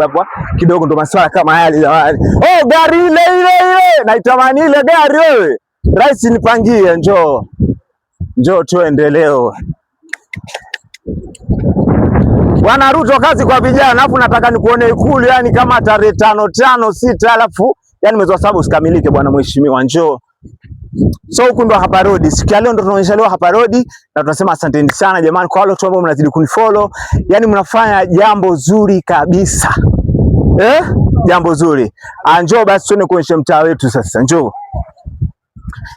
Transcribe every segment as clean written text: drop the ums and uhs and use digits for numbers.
kidogo hapa kidogo, ndo maswala kama haya jamani. Oh, gari ile naitamani ile gari wewe. Rais nipangie, njoo tuende leo. Bwana Ruto, kazi kwa vijana, alafu nataka nikuone Ikulu yani kama tarehe 5, 6, alafu yani mwezi wa 7 usikamilike bwana mheshimiwa, njoo. So huku ndo Hapa Road. Siku ya leo ndo tunaonyesha leo Hapa Road na tunasema asanteni sana jamani kwa wale ambao mnazidi kunifollow. Yani mnafanya jambo zuri kabisa. Jambo zuri. Njoo basi tuone kuonyesha mtaa wetu sasa, njoo.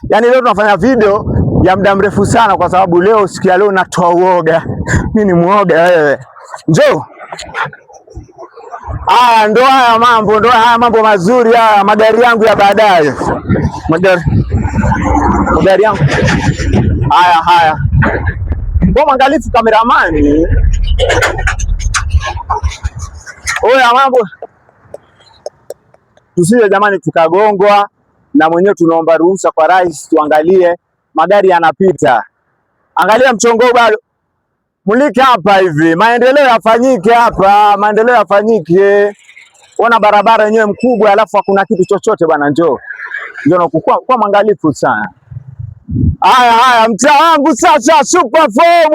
Yani leo tunafanya video ya muda mrefu sana kwa sababu leo siku ya leo natoa uoga. Mimi ni muoga wewe. Njoo. Ndo haya mambo mazuri haya, magari yangu ya baadaye. Magari yangu. Haya. Kwa mwangalifu kameramani. Oya mambo. Tusije jamani tukagongwa, na mwenyewe tunaomba ruhusa kwa rais tuangalie magari yanapita. Angalia mchongo bado. Mulike hapa hivi, maendeleo yafanyike hapa, maendeleo yafanyike. Ona barabara yenyewe mkubwa alafu hakuna kitu chochote bwana, njoo nakukua kwa mwangalifu sana. Haya mtaa wangu sasa super form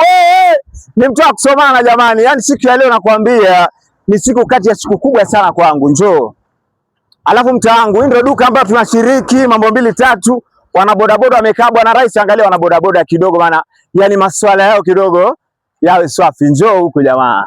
ni mtaa kusomana jamani. Yani siku ya leo nakwambia ni siku kati ya siku kubwa sana kwangu, njoo. Alafu mtaa wangu ndio duka ambapo tunashiriki mambo 2 3, wana bodaboda wamekaa bwana rais, angalia wana bodaboda kidogo bana, yani masuala yao kidogo yawe safi, njoo huku jamaa.